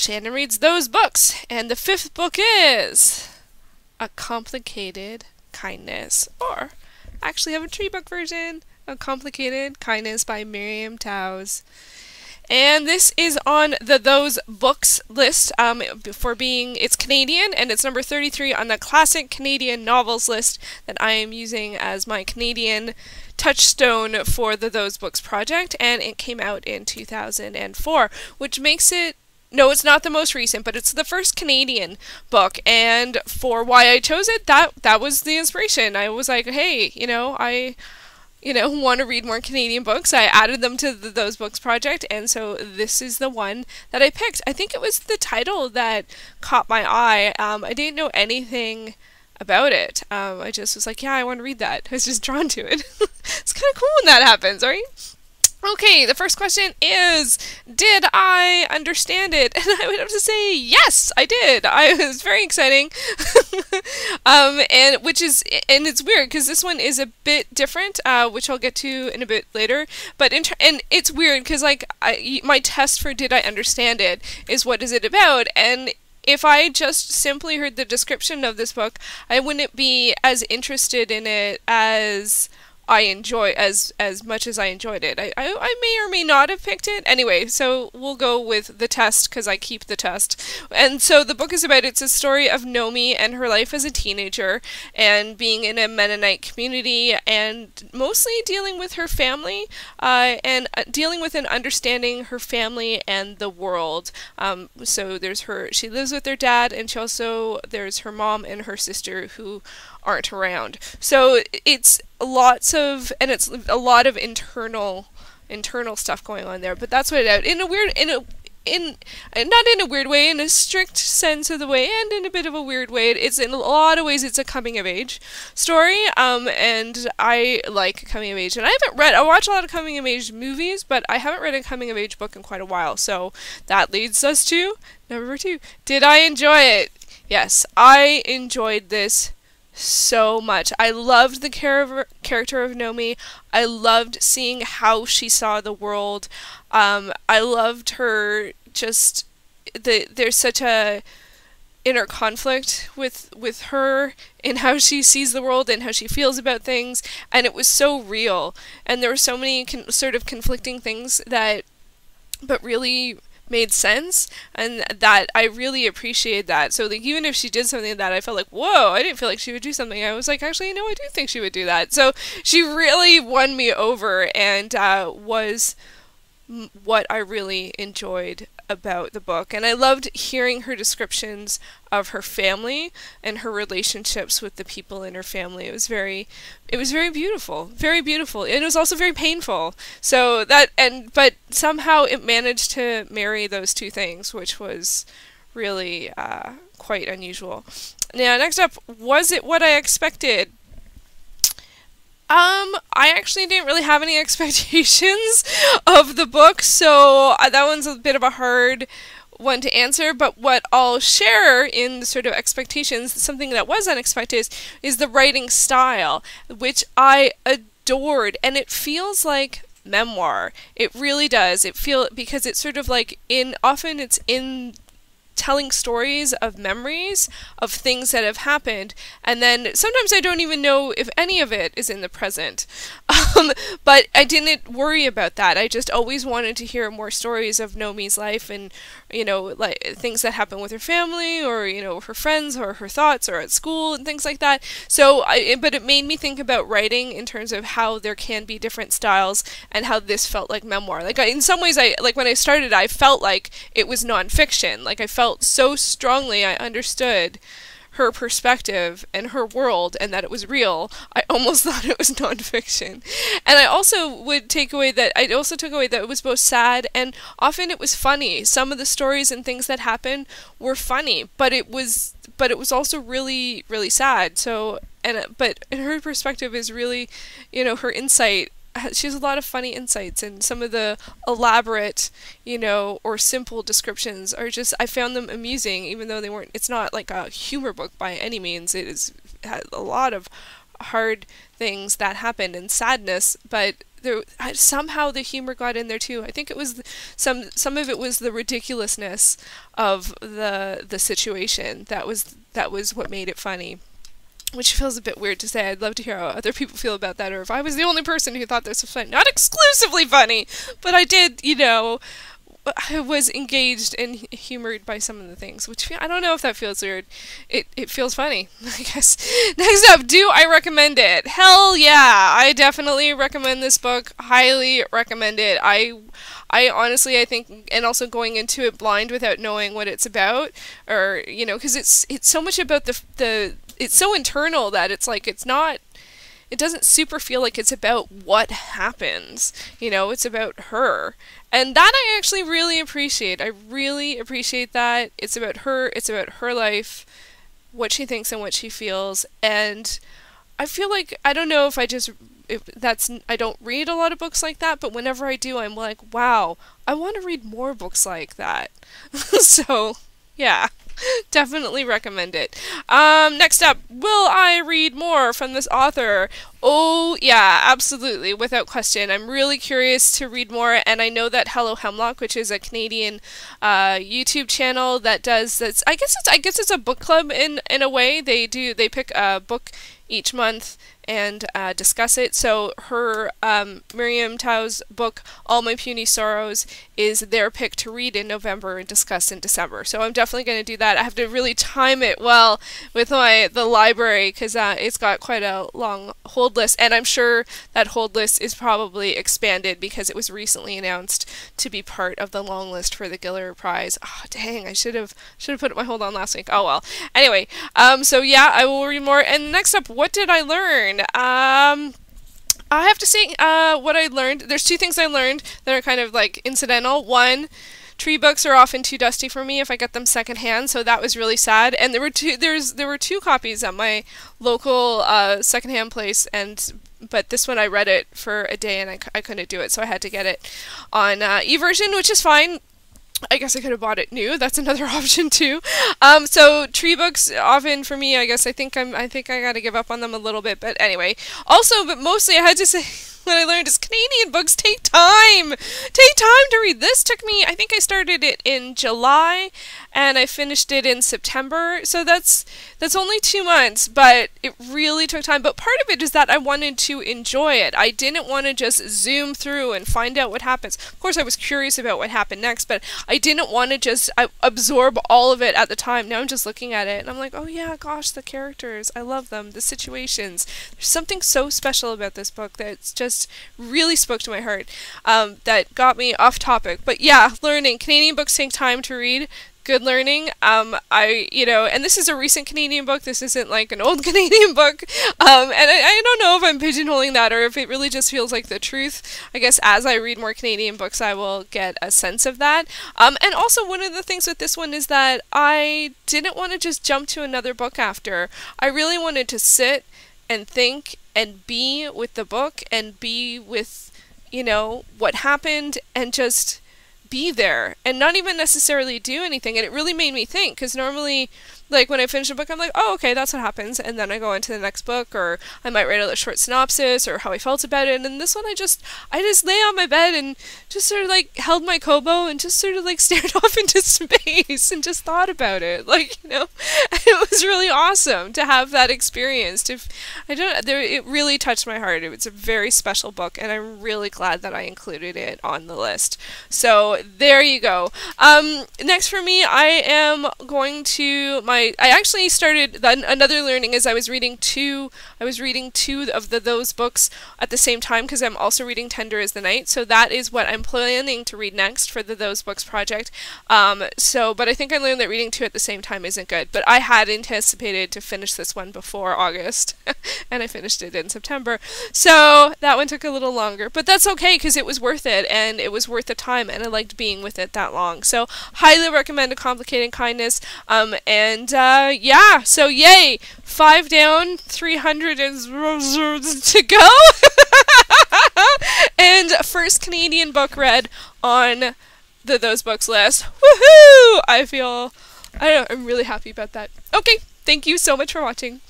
Shannon Reads Those Books, and the fifth book is A Complicated Kindness, or actually have a tree book version, A Complicated Kindness by Miriam Toew. And this is on the Those Books list for being, it's Canadian, and it's number 33 on the classic Canadian novels list that I am using as my Canadian touchstone for the Those Books project, and it came out in 2004, which makes it, no, it's not the most recent, but it's the first Canadian book, and for why I chose it, that was the inspiration. I was like, hey, I want to read more Canadian books. I added them to the Those Books project, and so this is the one that I picked. I think it was the title that caught my eye. I didn't know anything about it. I just was like, yeah, I want to read that. I was just drawn to it. It's kind of cool when that happens, right? Okay, the first question is, did I understand it? And I would have to say, yes, I did. It was very exciting. And it's weird because this one is a bit different, which I'll get to in a bit later. But and it's weird because my test for did I understand it is what is it about? And if I just simply heard the description of this book, I wouldn't be as interested in it as as much as I enjoyed it. I may or may not have picked it. Anyway, so we'll go with the test because I keep the test. And so the book is it's a story of Nomi and her life as a teenager and being in a Mennonite community and mostly dealing with her family and dealing with and understanding her family and the world. So she lives with their dad, and there's her mom and her sister who aren't around. So it's a lot of internal stuff going on there, but that's what not in a weird way, in a strict sense of the way, and in a bit of a weird way. It's in a lot of ways it's a coming of age story, and I like coming of age. And I watch a lot of coming of age movies, but I haven't read a coming of age book in quite a while. So that leads us to number 2. Did I enjoy it? Yes, I enjoyed this so much. I loved the character of Nomi. I loved seeing how she saw the world. I loved her there's such a inner conflict with her in how she sees the world and how she feels about things, and it was so real, and there were so many sort of conflicting things but really made sense, and that I really appreciated that. So even if she did something that I felt like, whoa, I didn't feel like she would do something, I was like, actually, no, I do think she would do that. So she really won me over, and was what I really enjoyed about the book. And I loved hearing her descriptions of her family and her relationships with the people in her family. It was very beautiful, very beautiful. And it was also very painful. So but somehow it managed to marry those two things, which was really quite unusual. Now, next up, was it what I expected? I actually didn't really have any expectations of the book, so that one's a bit of a hard one to answer, but what I'll share in the sort of expectations, something that was unexpected, is the writing style, which I adored, and it feels like memoir. It really does. Because it's sort of like often it's in telling stories of memories of things that have happened, and then sometimes I don't even know if any of it is in the present. But I didn't worry about that. I just always wanted to hear more stories of Nomi's life, and like things that happen with her family, or her friends, or her thoughts, or at school, and things like that. So but it made me think about writing in terms of how there can be different styles, and how this felt like memoir. Like in some ways, when I started, I felt like it was nonfiction. Like I felt so strongly I understood her perspective and her world, and that it was real. I almost thought it was nonfiction. And I also took away that it was both sad and often it was funny. Some of the stories and things that happened were funny, but it was also really, really sad. So, but her perspective is really, her insight. She has a lot of funny insights, and some of the elaborate, or simple descriptions are I found them amusing, even though it's not like a humor book by any means. It has a lot of hard things that happened and sadness, but somehow the humor got in there too. I think it was some of it was the ridiculousness of the situation that was what made it funny. Which feels a bit weird to say. I'd love to hear how other people feel about that, or if I was the only person who thought this was funny. Not exclusively funny, but I did, you know, I was engaged and humored by some of the things, which I don't know if that feels weird. It feels funny, I guess. Next up, do I recommend it? Hell yeah! I definitely recommend this book. Highly recommend it. I honestly, I think, and also going into it blind without knowing what it's about, or, you know, because it's so much about it's so internal that it's like, it doesn't super feel like it's about what happens, you know, it's about her. And that I actually really appreciate. I really appreciate that. It's about her life, what she thinks and what she feels. And I feel like, I don't know if I don't read a lot of books like that, but whenever I do, I'm like, wow, I want to read more books like that. So, yeah. Definitely recommend it. Next up, will I read more from this author? Oh, yeah, absolutely, without question. I'm really curious to read more, and I know that Hello Hemlock, which is a Canadian YouTube channel that does this, I guess it's a book club in a way. They pick a book each month and discuss it. So her Miriam Toew's book All My Puny Sorrows is their pick to read in November and discuss in December. So I'm definitely going to do that. I have to really time it well with the library, because it's got quite a long hold list, and I'm sure that hold list is probably expanded because it was recently announced to be part of the long list for the Giller Prize. Oh, dang, I should have put my hold on last week. Oh well. Anyway, so yeah, I will read more. And next up, what did I learn? I have to say, what I learned, there's two things I learned that are kind of like incidental. One, tree books are often too dusty for me if I get them secondhand, so that was really sad. And there were two copies at my local secondhand place, but this one I read it for a day and I couldn't do it, so I had to get it on eVersion, which is fine. I guess I could have bought it new. That's another option too. So tree books often for me, I think I gotta give up on them a little bit. But anyway, also, but mostly I had to say, what I learned is Canadian books take time. Take time to read. This took me, I think I started it in July and I finished it in September. So that's only 2 months, but it really took time. But part of it is that I wanted to enjoy it. I didn't want to just zoom through and find out what happens. Of course, I was curious about what happened next, but I didn't want to just absorb all of it at the time. Now I'm just looking at it and I'm like, oh yeah, gosh, the characters, I love them, the situations. There's something so special about this book that's just really spoke to my heart, that got me off topic. But yeah, learning. Canadian books take time to read. Good learning. And this is a recent Canadian book. This isn't like an old Canadian book. And I don't know if I'm pigeonholing that or if it really just feels like the truth. I guess as I read more Canadian books, I will get a sense of that. And also one of the things with this one is that I didn't want to just jump to another book after. I really wanted to sit and think and be with the book and be with, you know, what happened and just be there and not even necessarily do anything. And it really made me think, because normally, like, when I finish a book, I'm like, oh, okay, that's what happens, and then I go into the next book, or I might write a short synopsis or how I felt about it. And this one, I just lay on my bed and just sort of like held my Kobo and just sort of like stared off into space and just thought about it, like, you know. It was really awesome to have that experience. It really touched my heart. It was a very special book, and I'm really glad that I included it on the list. So there you go. Next for me, I am going to I actually started another learning is I was reading two of those books at the same time, because I'm also reading Tender as the Night. So that is what I'm planning to read next for the Those Books project. But I think I learned that reading two at the same time isn't good. But I had anticipated to finish this one before August, and I finished it in September. So that one took a little longer, but that's okay, because it was worth it, and it was worth the time, and I liked being with it that long. So highly recommend A Complicated Kindness. Yeah, so yay, 5 down, 300 to go. And first Canadian book read on the Those Books list. Woohoo! I'm really happy about that. Okay, thank you so much for watching.